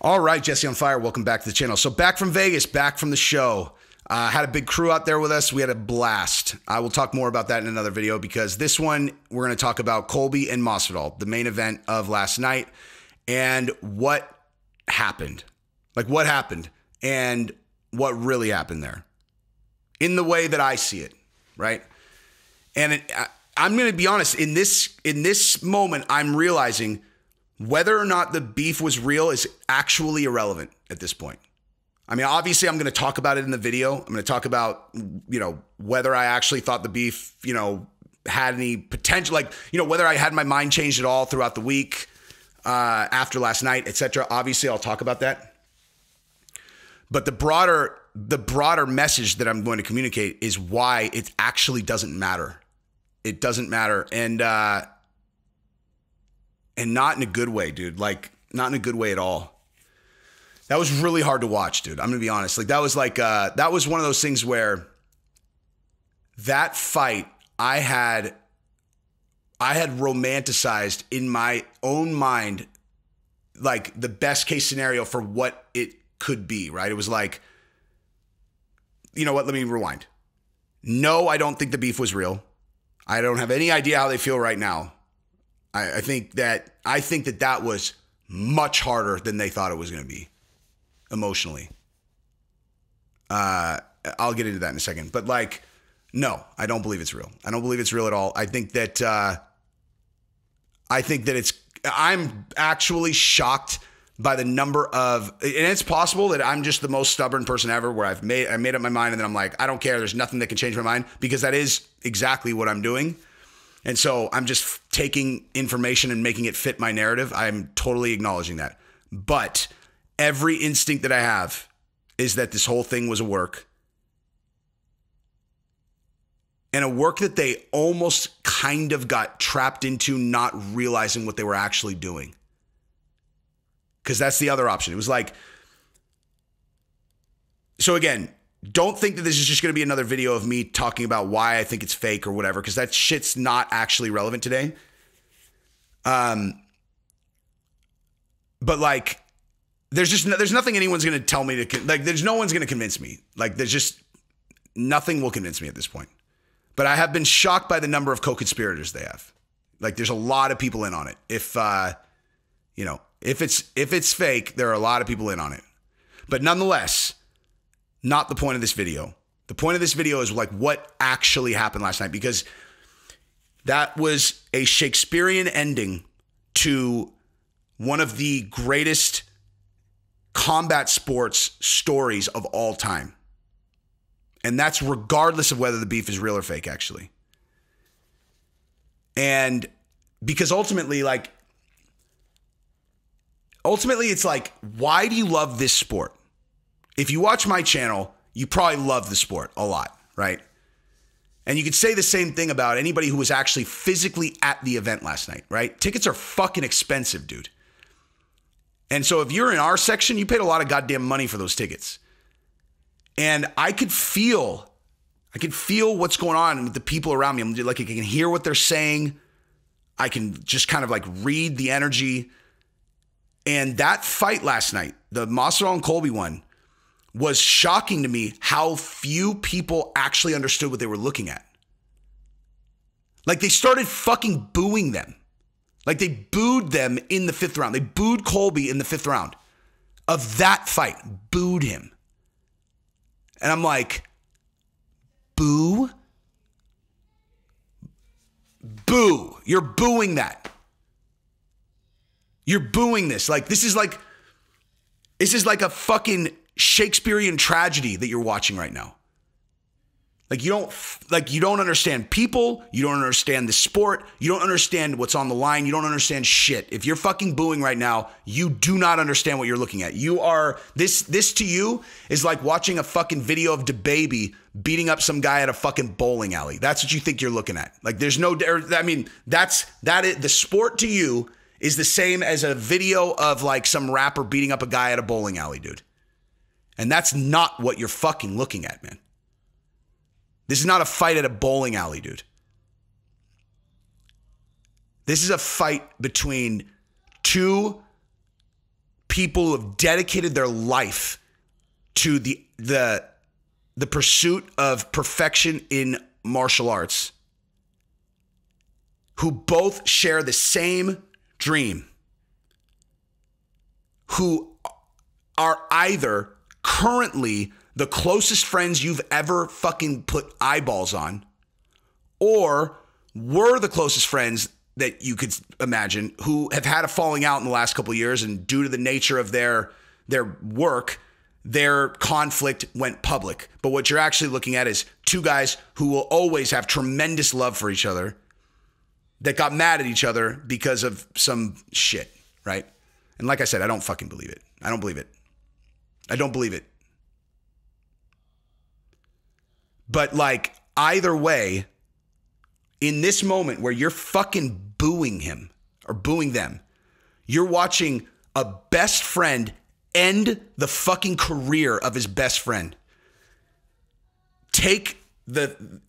All right, Jesse on Fire, welcome back to the channel. So back from Vegas, back from the show. Had a big crew out there with us. We had a blast. I will talk more about that in another video because this one, we're going to talk about Colby and Masvidal, the main event of last night, and what happened. Like what happened and what really happened there in the way that I see it, right? And I'm going to be honest, in this moment, I'm realizing whether or not the beef was real is actually irrelevant at this point. I mean, obviously, I'm going to talk about it in the video. I'm going to talk about, whether I actually thought the beef, had any potential, whether I had my mind changed at all throughout the week, after last night, etc. Obviously, I'll talk about that. But the broader message that I'm going to communicate is why it actually doesn't matter. It doesn't matter. And not in a good way, dude. Like, not in a good way at all. That was really hard to watch, dude. I'm going to be honest. That was one of those things where that fight I had romanticized in my own mind, like the best case scenario for what it could be, right? It was like, you know what? Let me rewind. No, I don't think the beef was real. I don't have any idea how they feel right now. I think that was much harder than they thought it was going to be emotionally. I'll get into that in a second. But no, I don't believe it's real. I don't believe it's real at all. I think that I'm actually shocked by the number of, and it's possible that I'm just the most stubborn person ever where I made up my mind and then I'm like, I don't care. There's nothing that can change my mind because that is exactly what I'm doing. And so I'm just taking information and making it fit my narrative. I'm totally acknowledging that. But every instinct that I have is that this whole thing was a work. And a work that they almost kind of got trapped into not realizing what they were actually doing. Because that's the other option. It was like, so again, don't think that this is just going to be another video of me talking about why I think it's fake or whatever, because that shit's not actually relevant today. But there's nothing anyone's going to tell me to, there's no one's going to convince me. There's just nothing will convince me at this point. But I have been shocked by the number of co-conspirators they have. There's a lot of people in on it. If it's fake, there are a lot of people in on it. But nonetheless, not the point of this video. The point of this video is what actually happened last night, because that was a Shakespearean ending to one of the greatest combat sports stories of all time. And that's regardless of whether the beef is real or fake, actually. And because ultimately it's why do you love this sport? If you watch my channel, you probably love the sport a lot, right? And you could say the same thing about anybody who was actually physically at the event last night, right? Tickets are fucking expensive, dude. And so if you're in our section, you paid a lot of goddamn money for those tickets. And I could feel what's going on with the people around me. I can hear what they're saying. I can just kind of read the energy. And that fight last night, the Masvidal and Colby one, was shocking to me how few people actually understood what they were looking at. They started fucking booing them. They booed them in the 5th round. They booed Colby in the 5th round of that fight. Booed him. And I'm like, boo? Boo. You're booing that. You're booing this. This is like a fucking Shakespearean tragedy that you're watching right now. You don't understand people. You don't understand the sport. You don't understand what's on the line. You don't understand shit. If you're fucking booing right now, you do not understand what you're looking at. This to you is like watching a fucking video of DaBaby beating up some guy at a fucking bowling alley. That's what you think you're looking at. The sport to you is the same as a video of some rapper beating up a guy at a bowling alley, dude. And that's not what you're fucking looking at, man. This is not a fight at a bowling alley, dude. This is a fight between two people who have dedicated their life to the pursuit of perfection in martial arts, who both share the same dream, who are either currently the closest friends you've ever fucking put eyeballs on, or were the closest friends that you could imagine, who have had a falling out in the last couple of years, and due to the nature of their work, their conflict went public. But what you're actually looking at is two guys who will always have tremendous love for each other that got mad at each other because of some shit, right? And like I said, I don't fucking believe it. I don't believe it. I don't believe it. But like, either way, in this moment where you're fucking booing him or booing them, you're watching a best friend end the fucking career of his best friend.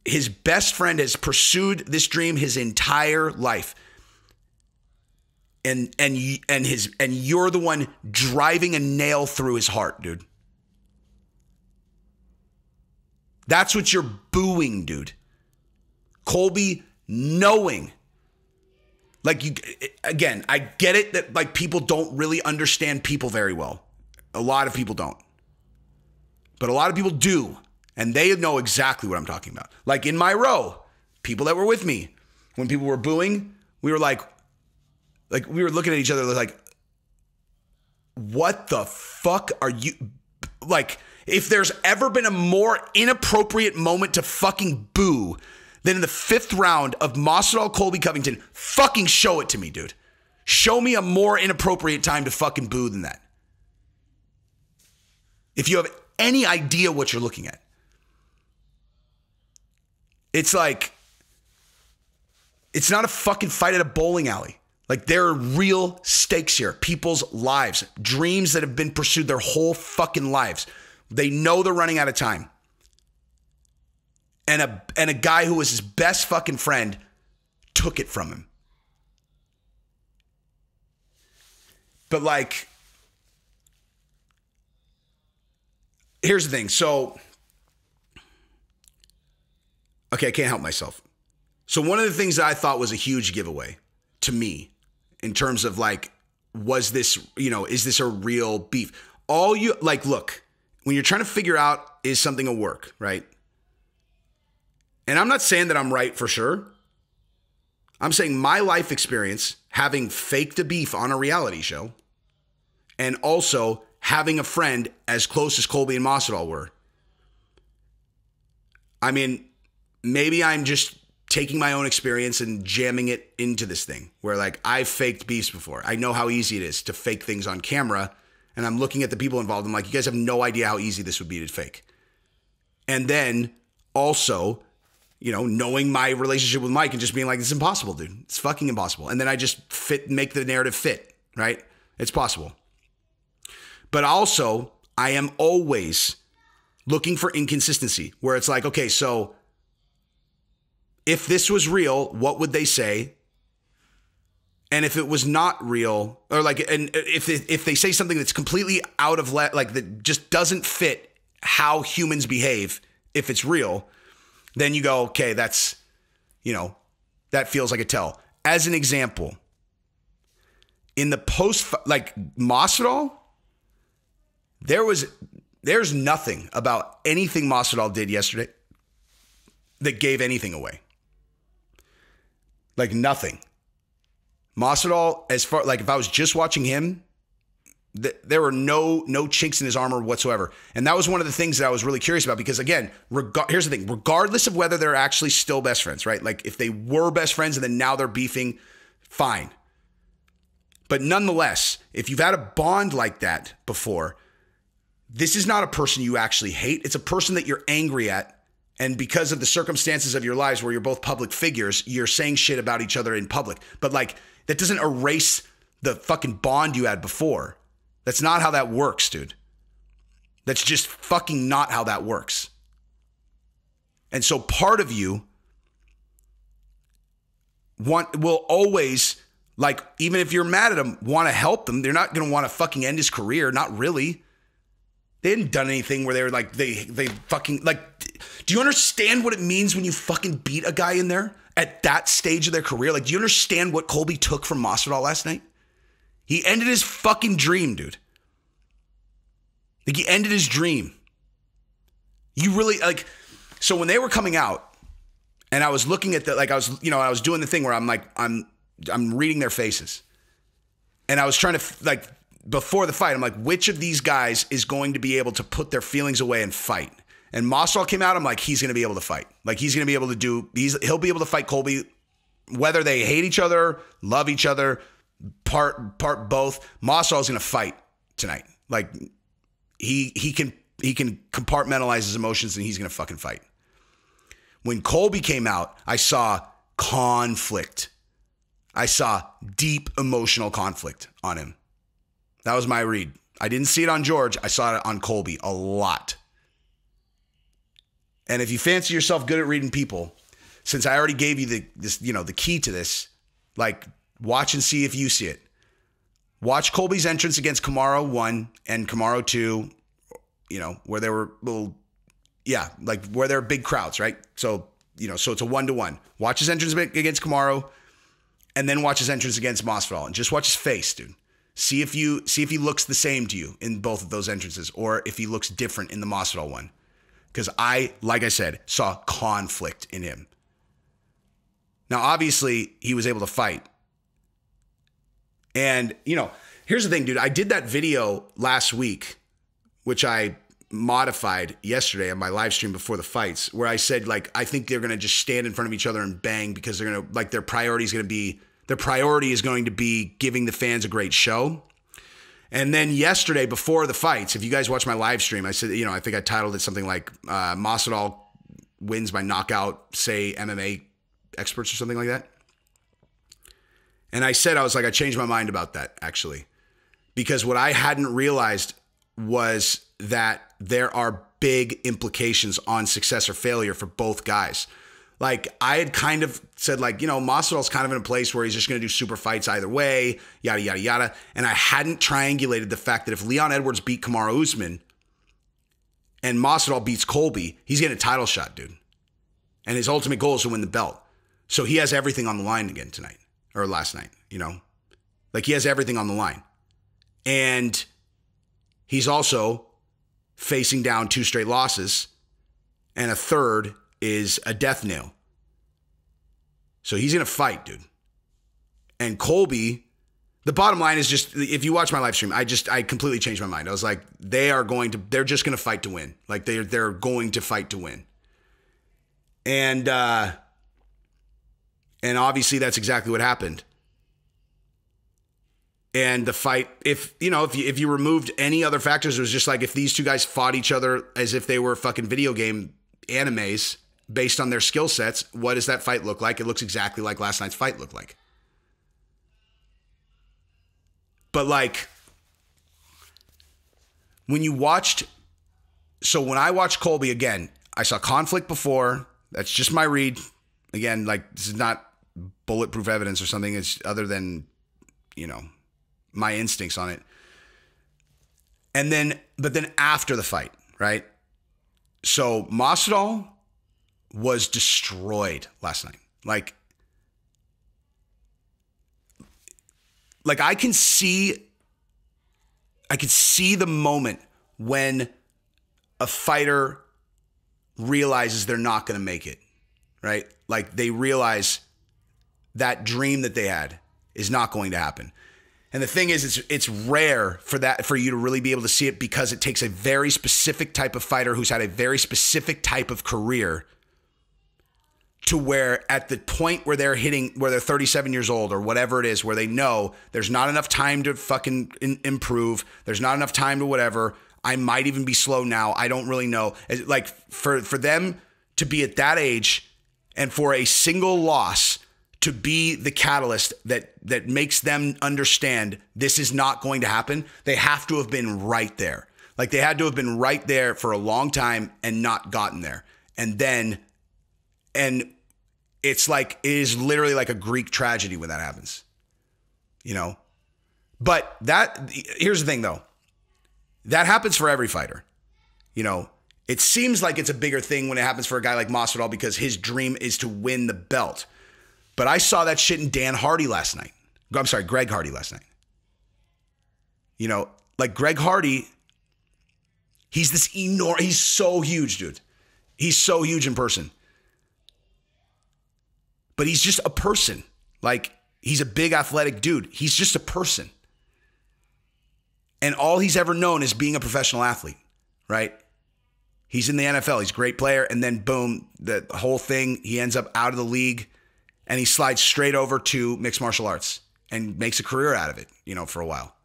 His best friend has pursued this dream his entire life. And you're the one driving a nail through his heart, dude. That's what you're booing, dude. Colby, knowing, like, you, again, I get it that like people don't really understand people very well. A lot of people don't. But a lot of people do. And they know exactly what I'm talking about. Like in my row, people that were with me, when people were booing, we were like we were looking at each other like, what the fuck are you, like, if there's ever been a more inappropriate moment to fucking boo than in the 5th round of Masvidal Colby Covington, fucking show it to me, dude. Show me a more inappropriate time to fucking boo than that. If you have any idea what you're looking at. It's like, it's not a fucking fight at a bowling alley. Like, there are real stakes here. People's lives, dreams that have been pursued their whole fucking lives. They know they're running out of time. And a guy who was his best fucking friend took it from him. But like, here's the thing. So, okay, I can't help myself. So one of the things that I thought was a huge giveaway to me in terms of like, was this, is this a real beef? All you, like, look, when you're trying to figure out, is something a work, right? And I'm not saying that I'm right for sure. I'm saying my life experience, having faked a beef on a reality show, and also having a friend as close as Colby and Masvidal were. I mean, maybe I'm just taking my own experience and jamming it into this thing where, like, I've faked beefs before. I know how easy it is to fake things on camera. And I'm looking at the people involved. I'm like, you guys have no idea how easy this would be to fake. And then also, knowing my relationship with Mike and just being like, it's impossible, dude. It's fucking impossible. And then I just make the narrative fit, right? It's possible. But also, I am always looking for inconsistency where it's like, okay, so if this was real, what would they say? And if it was not real, or like, and if they say something that's completely out of like that just doesn't fit how humans behave, if it's real, then you go, okay, that's, that feels like a tell. As an example, in the post, like Masvidal, there's nothing about anything Masvidal did yesterday that gave anything away. Like nothing. Masvidal, as far, like, if I was just watching him, there were no chinks in his armor whatsoever. And that was one of the things that I was really curious about because, again, here's the thing. Regardless of whether they're actually still best friends, right? Like, if they were best friends and then now they're beefing, fine. But nonetheless, if you've had a bond like that before, this is not a person you actually hate. It's a person that you're angry at. And because of the circumstances of your lives where you're both public figures, you're saying shit about each other in public. But like, that doesn't erase the fucking bond you had before. That's not how that works, dude. That's just fucking not how that works. And so part of you will always Like, even if you're mad at him, want to help them, they're not going to want to fucking end his career. Not really. They hadn't done anything where they were like, they fucking, like, do you understand what it means when you fucking beat a guy in there at that stage of their career? Like, do you understand what Colby took from Masvidal last night? He ended his fucking dream, dude. Like, he ended his dream. You really, like, so when they were coming out and I was looking at the, like, I was doing the thing where I'm like, I'm reading their faces. And I was trying to, like, before the fight, I'm like, which of these guys is going to be able to put their feelings away and fight? And Masvidal came out, I'm like, he's going to be able to fight. Like, he's going to be able to he'll be able to fight Colby, whether they hate each other, love each other, part both. Masvidal's going to fight tonight. Like, he can compartmentalize his emotions and he's going to fucking fight. When Colby came out, I saw conflict. I saw deep emotional conflict on him. That was my read. I didn't see it on George. I saw it on Colby a lot. And if you fancy yourself good at reading people, since I already gave you the key to this, like, watch and see if you see it. Watch Colby's entrance against Kamaru 1 and Kamaru 2, where there were where there are big crowds, right? So, so it's a 1-to-1. Watch his entrance against Kamaru and then watch his entrance against Masvidal and just watch his face, dude. See if he looks the same to you in both of those entrances or if he looks different in the Masvidal one. Because like I said, saw conflict in him. Now, obviously, he was able to fight. And, here's the thing, dude. I did that video last week, which I modified yesterday on my live stream before the fights, where I said, like, I think they're going to just stand in front of each other and bang because they're going to, like, their priority is going to be giving the fans a great show. And then yesterday, before the fights, if you guys watch my live stream, I said, I think I titled it something like Masvidal wins by knockout, say MMA experts or something like that. And I said, I changed my mind about that, actually. Because what I hadn't realized was that there are big implications on success or failure for both guys. Like, I had kind of said, like, Masvidal's kind of in a place where he's just going to do super fights either way, yada, yada, yada. And I hadn't triangulated the fact that if Leon Edwards beat Kamaru Usman and Masvidal beats Colby, he's getting a title shot, dude. And his ultimate goal is to win the belt. So he has everything on the line again tonight, or last night, Like, he has everything on the line. And he's also facing down 2 straight losses, and a third is a death nail. So he's going to fight, dude. And Colby, the bottom line is just, if you watch my live stream, I completely changed my mind. I was like, they're just going to fight to win. Like, they're going to fight to win. And obviously that's exactly what happened. And the fight, if you removed any other factors, it was just like if these two guys fought each other as if they were fucking video game animes based on their skill sets, what does that fight look like? It looks exactly like last night's fight looked like. But, like, when I watched Colby again, I saw conflict before. That's just my read. Again, like, this is not bulletproof evidence or something. It's other than, my instincts on it. But then after the fight, right? So Masvidal was destroyed last night. Like I could see the moment when a fighter realizes they're not going to make it, right? Like, they realize that dream that they had is not going to happen. And the thing is, it's rare for you to really be able to see it because it takes a very specific type of fighter who's had a very specific type of career to where at the point where they're 37 years old or whatever it is, where they know there's not enough time to fucking improve. There's not enough time to whatever. I might even be slow now. I don't really know. Like, for them to be at that age and for a single loss to be the catalyst that makes them understand this is not going to happen, they have to have been right there. Like, they had to have been right there for a long time and not gotten there. And it's like, it is literally like a Greek tragedy when that happens. you know. But here's the thing though. That happens for every fighter. You know, it seems like it's a bigger thing when it happens for a guy like Masvidal because his dream is to win the belt. But I saw that shit in Greg Hardy last night. You know, like Greg Hardy, he's so huge, dude. He's so huge in person. But he's just a person. Like, he's a big athletic dude. He's just a person. And all he's ever known is being a professional athlete, right? He's in the NFL. He's a great player. And then boom, the whole thing, he ends up out of the league and he slides straight over to mixed martial arts and makes a career out of it, you know, for a while.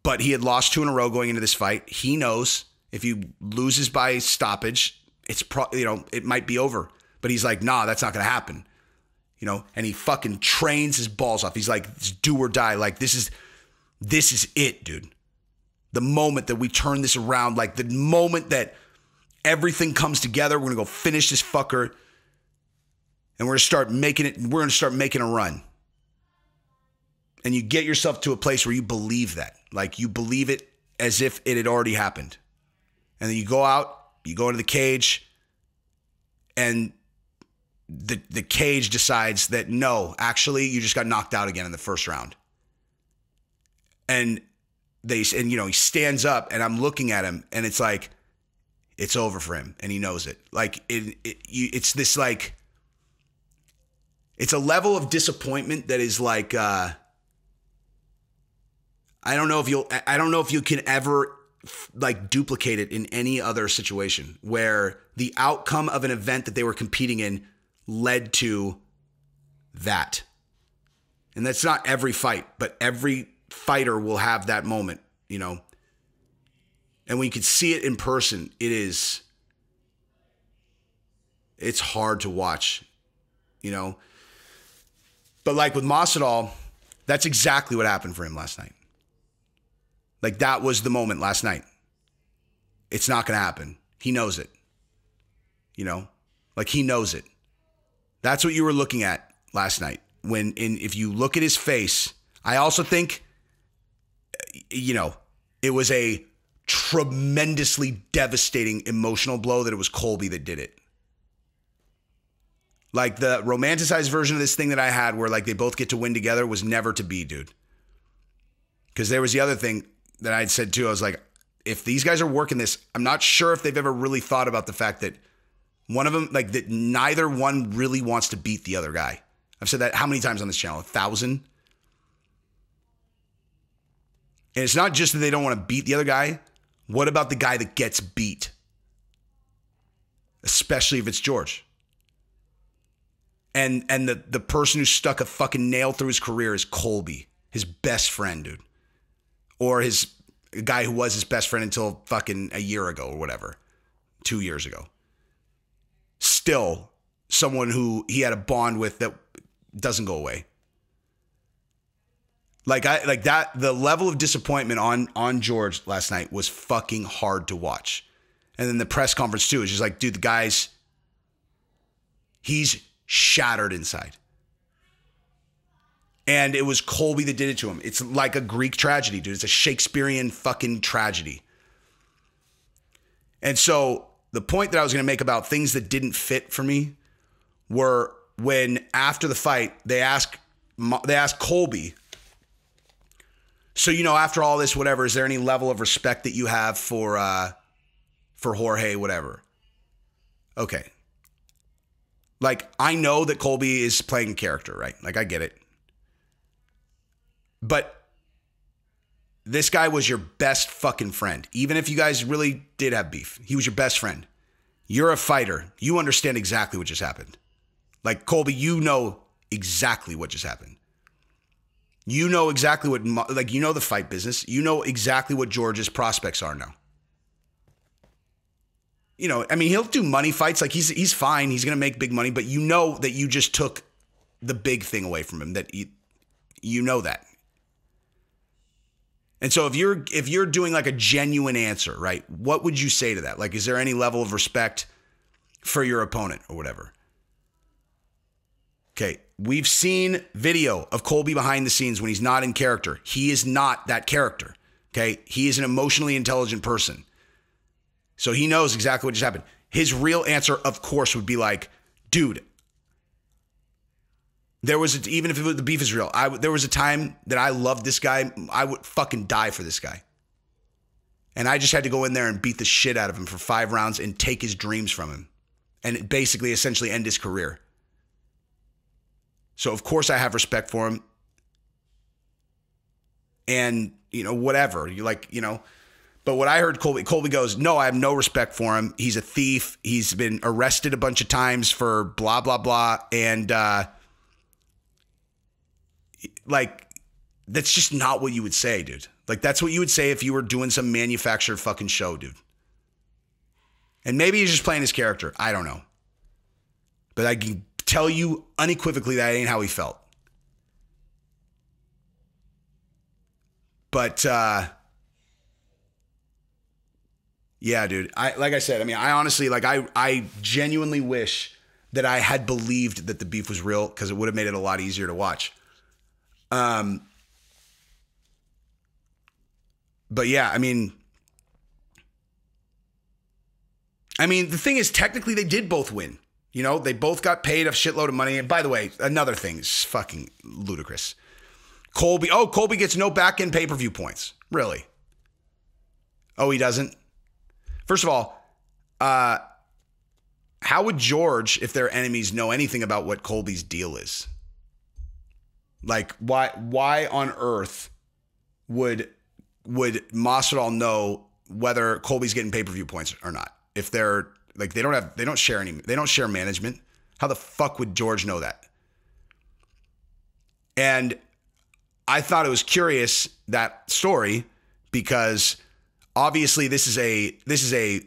But he had lost 2 in a row going into this fight. He knows if he loses by stoppage, it might be over. But he's like, nah, that's not going to happen. You know, and he fucking trains his balls off. He's like, it's do or die. Like, this is it, dude. The moment that we turn this around, like the moment that everything comes together, we're going to go finish this fucker and we're going to start making it. We're going to start making a run. And you get yourself to a place where you believe that. Like, you believe it as if it had already happened. And then you go out, you go into the cage, and the cage decides that no, actually, you just got knocked out again in the first round. And he stands up, and I'm looking at him, and it's like, it's over for him, and he knows it. Like, it's this, like, it's a level of disappointment that is like, I don't know if you can ever like duplicate it in any other situation where the outcome of an event that they were competing in led to that. And that's not every fight, but every fighter will have that moment, you know. And when you can see it in person, it's hard to watch, you know. But like with Masvidal, that's exactly what happened for him last night. Like, that was the moment last night. It's not going to happen. He knows it. You know? Like, he knows it. That's what you were looking at last night. If you look at his face, I also think, you know, it was a tremendously devastating emotional blow that it was Colby that did it. Like, the romanticized version of this thing that I had where, like, they both get to win together was never to be, dude. Because there was the other thing that I'd said too. I was like, if these guys are working this, I'm not sure if they've ever really thought about the fact that one of them, like, that neither one really wants to beat the other guy. I've said that how many times on this channel? 1,000? And it's not just that they don't want to beat the other guy. What about the guy that gets beat? Especially if it's George. And the person who stuck a fucking nail through his career is Colby, his best friend, dude. Or a guy who was his best friend until fucking a year ago or whatever. 2 years ago. Still, someone who he had a bond with that doesn't go away. The level of disappointment on George last night was fucking hard to watch. And then the press conference too is just like, dude, the guy's, he's shattered inside. And it was Colby that did it to him. It's like a Greek tragedy, dude. It's a Shakespearean fucking tragedy. And so the point that I was going to make about things that didn't fit for me were when after the fight, they asked Colby, so, you know, after all this, whatever, is there any level of respect that you have for Jorge, whatever? Okay. Like, I know that Colby is playing a character, right? Like, I get it. But this guy was your best fucking friend. Even if you guys really did have beef, he was your best friend. You're a fighter. You understand exactly what just happened. Like, Colby, you know exactly what just happened. You know exactly you know the fight business. You know exactly what George's prospects are now. You know, I mean, he'll do money fights. Like, he's fine. He's going to make big money. But you know that you just took the big thing away from him. That you know that. And so if you're doing like a genuine answer, right? What would you say to that? Like, is there any level of respect for your opponent or whatever? Okay. We've seen video of Colby behind the scenes when he's not in character. He is not that character. Okay. He is an emotionally intelligent person. So he knows exactly what just happened. His real answer, of course, would be like, dude, even if the beef is real, there was a time that I loved this guy. I would fucking die for this guy. And I just had to go in there and beat the shit out of him for 5 rounds and take his dreams from him. And basically, essentially end his career. So, of course, I have respect for him. And, whatever. But what I heard Colby goes, no, I have no respect for him. He's a thief. He's been arrested a bunch of times for blah, blah, blah. And, that's just not what you would say, dude. Like, that's what you would say if you were doing some manufactured fucking show, dude. And maybe he's just playing his character. I don't know. But I can tell you unequivocally that ain't how he felt. But, yeah, dude. Like I said, I honestly, I genuinely wish that I had believed that the beef was real because it would have made it a lot easier to watch. But yeah, the thing is, technically they did both win. They both got paid a shitload of money. And by the way, another thing is fucking ludicrous. Colby gets no back-end pay-per-view points. Really? Oh, he doesn't? First of all, how would George, if they're enemies, know anything about what Colby's deal is? Like, why on earth would Masvidal know whether Colby's getting pay-per-view points or not? If they're like, they don't share management. How the fuck would George know that? And I thought it was curious, that story, because obviously this is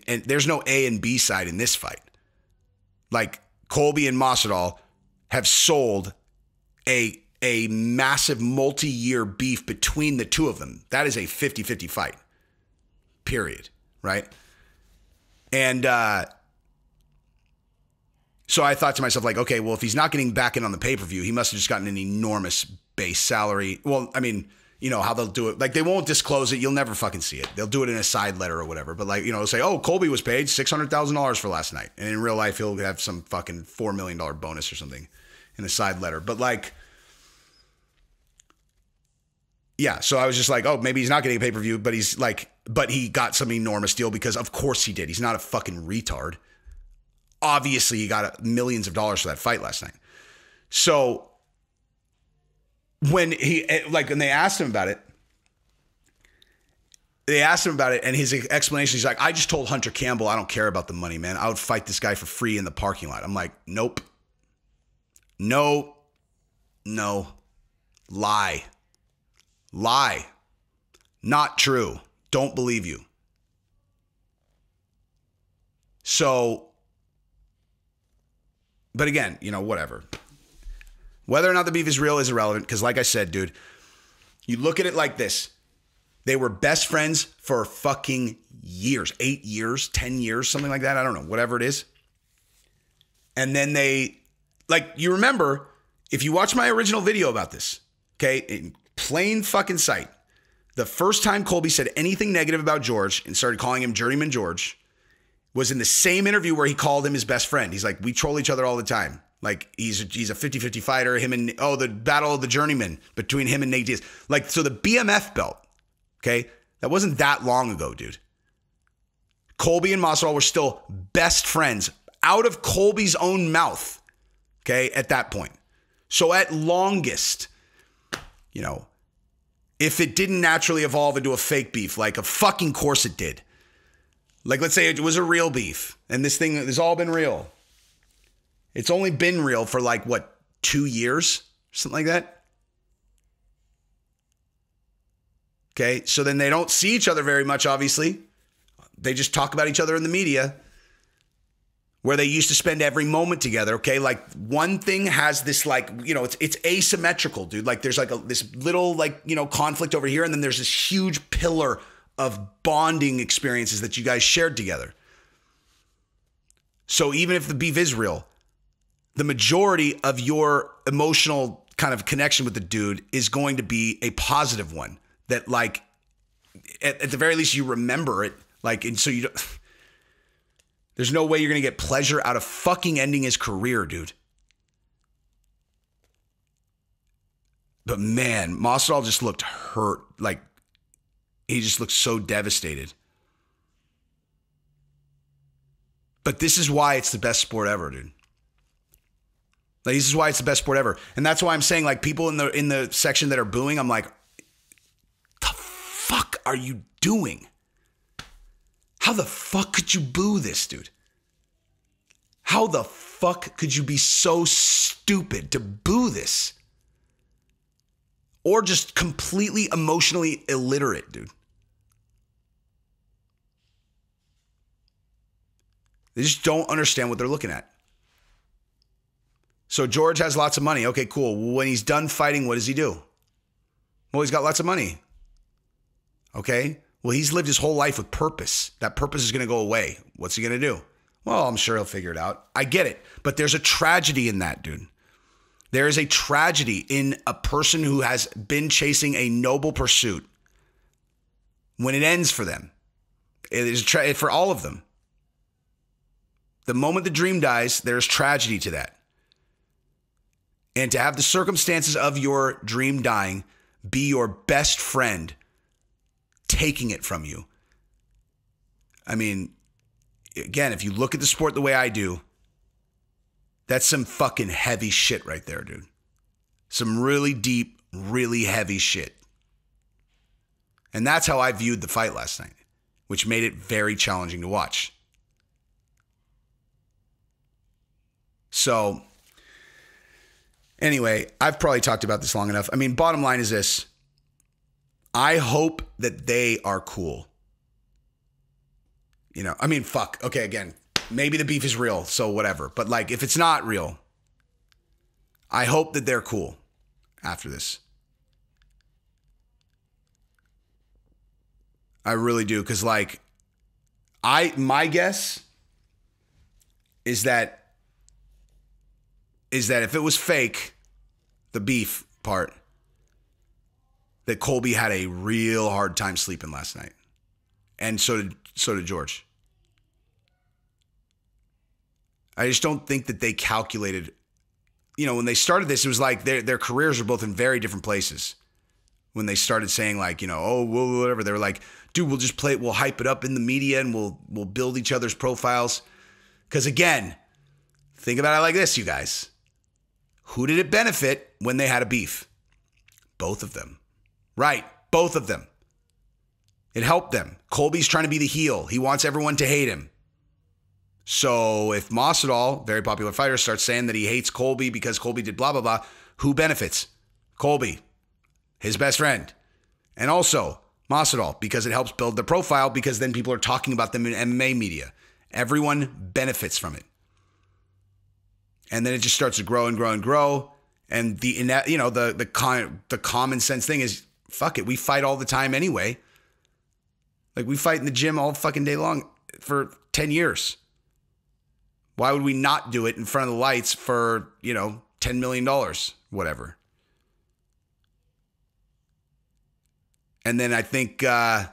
and there's no A and B side in this fight. Like, Colby and Masvidal have sold a massive multi-year beef between the two of them. That is a 50-50 fight, period, right? And so I thought to myself, like, okay, well, if he's not getting back in on the pay-per-view, he must have just gotten an enormous base salary. Well, how they'll do it. Like, they won't disclose it. You'll never fucking see it. They'll do it in a side letter or whatever. But they'll say, oh, Colby was paid $600,000 for last night. And in real life, he'll have some fucking $4 million bonus or something in a side letter. But yeah, so I was just like, oh, maybe he's not getting a pay-per-view, but but he got some enormous deal because of course he did. He's not a fucking retard. Obviously, he got millions of dollars for that fight last night. So when they asked him about it, and his explanation, he's like, I just told Hunter Campbell, I don't care about the money, man. I would fight this guy for free in the parking lot. I'm like, nope. No. Lie. Not true. Don't believe you. So, but again, whatever. Whether or not the beef is real is irrelevant because, like I said, dude, you look at it like this. They were best friends for fucking years, 8 years, 10 years, something like that. I don't know, whatever it is. And then you remember, if you watch my original video about this, okay, in plain fucking sight, the first time Colby said anything negative about George and started calling him Journeyman George was in the same interview where he called him his best friend. He's like, we troll each other all the time. Like, he's a 50-50 fighter. The battle of the journeyman between him and Nate Diaz. So the BMF belt, okay, that wasn't that long ago, dude. Colby and Masvidal were still best friends out of Colby's own mouth, okay, at that point. So at longest, if it didn't naturally evolve into a fake beef, like a fucking course it did. Like, let's say it was a real beef and this thing has all been real. It's only been real for 2 years, something like that. Okay, so then they don't see each other very much, obviously. They just talk about each other in the media, where they used to spend every moment together, okay? One thing has this, it's asymmetrical, dude. There's this little, conflict over here, and then there's this huge pillar of bonding experiences that you guys shared together. So even if the beef is real, the majority of your emotional kind of connection with the dude is going to be a positive one that, like, at the very least you remember it. Like, and so you don't, there's no way you're going to get pleasure out of fucking ending his career, dude. But man, Masvidal just looked hurt. Like, he just looked so devastated. But this is why it's the best sport ever, dude. Like, this is why it's the best sport ever. And that's why I'm saying, like, people in the section that are booing, I'm like, the fuck are you doing? How the fuck could you boo this, dude? How the fuck could you be so stupid to boo this? Or just completely emotionally illiterate, dude. They just don't understand what they're looking at. So George has lots of money. Okay, cool. When he's done fighting, what does he do? Well, he's got lots of money. Okay. Well, he's lived his whole life with purpose. That purpose is going to go away. What's he going to do? Well, I'm sure he'll figure it out. I get it. But there's a tragedy in that, dude. There is a tragedy in a person who has been chasing a noble pursuit when it ends for them. It is for all of them. The moment the dream dies, there's tragedy to that. And to have the circumstances of your dream dying be your best friend taking it from you. I mean, again, if you look at the sport the way I do, that's some fucking heavy shit right there, dude. Some really deep, really heavy shit. And that's how I viewed the fight last night, which made it very challenging to watch. So, anyway, I've probably talked about this long enough. I mean, bottom line is this. I hope that they are cool. You know, I mean, fuck. Okay, again, maybe the beef is real, so whatever. But, like, if it's not real, I hope that they're cool after this. I really do, because, like, my guess is that if it was fake, the beef part, that Colby had a real hard time sleeping last night. And so did George. I just don't think that they calculated, you know, when they started this, it was like their careers are both in very different places. When they started saying, like, you know, oh, whatever, they were like, dude, we'll just play it, we'll hype it up in the media and we'll build each other's profiles. Because again, think about it like this, you guys. Who did it benefit when they had a beef? Both of them. Right, both of them. It helped them. Colby's trying to be the heel. He wants everyone to hate him. So if Masvidal, very popular fighter, starts saying that he hates Colby because Colby did blah, blah, blah, who benefits? Colby, his best friend. And also Masvidal, because it helps build the profile, because then people are talking about them in MMA media. Everyone benefits from it. And then it just starts to grow and grow and grow. And the common sense thing is, fuck it, we fight all the time anyway. Like, we fight in the gym all fucking day long for 10 years. Why would we not do it in front of the lights for, $10 million, whatever? And then I think, I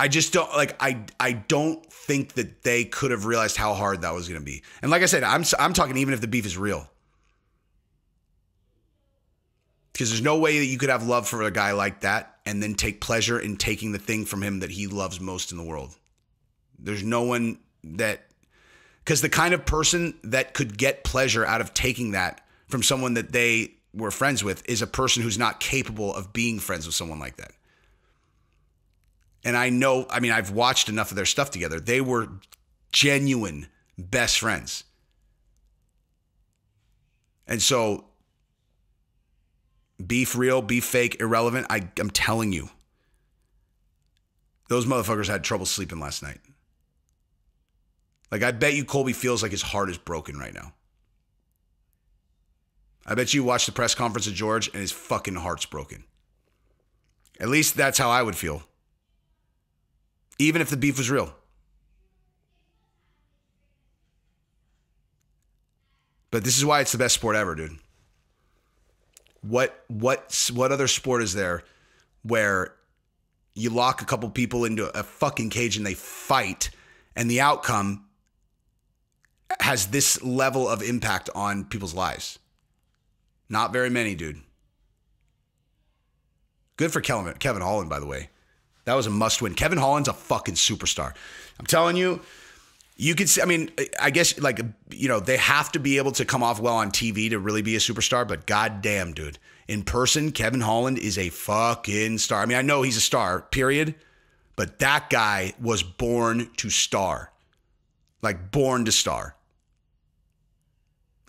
just don't, like, I don't think that they could have realized how hard that was going to be. And like I said, I'm talking even if the beef is real. Because there's no way that you could have love for a guy like that and then take pleasure in taking the thing from him that he loves most in the world. There's no one that, because the kind of person that could get pleasure out of taking that from someone that they were friends with is a person who's not capable of being friends with someone like that. And I've watched enough of their stuff together. They were genuine best friends. And so, beef real, beef fake, irrelevant, I'm telling you, those motherfuckers had trouble sleeping last night. Like, I bet you Colby feels like his heart is broken right now. I bet you watch the press conference of George and his fucking heart's broken. At least that's how I would feel. Even if the beef was real. But this is why it's the best sport ever, dude. What other sport is there where you lock a couple people into a fucking cage and they fight and the outcome has this level of impact on people's lives? Not very many, dude. Good for Kevin Holland, by the way. That was a must-win. Kevin Holland's a fucking superstar. I'm telling you, you could see, I mean, I guess, like, you know, they have to be able to come off well on TV to really be a superstar, but goddamn, dude. In person, Kevin Holland is a fucking star. I mean, I know he's a star, period, but that guy was born to star. Like, born to star.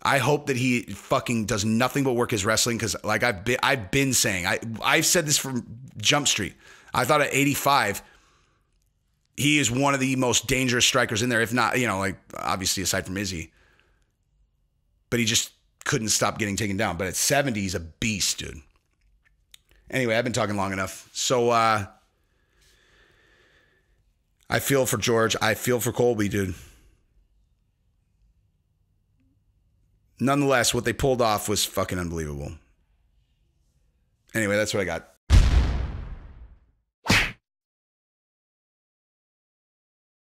I hope that he fucking does nothing but work his wrestling, because like I've been saying, I've said this from Jump Street. I thought at 85, he is one of the most dangerous strikers in there, if not, you know, like obviously aside from Izzy. But he just couldn't stop getting taken down. But at 70, he's a beast, dude. Anyway, I've been talking long enough. So I feel for George. I feel for Colby, dude. Nonetheless, what they pulled off was fucking unbelievable. Anyway, that's what I got.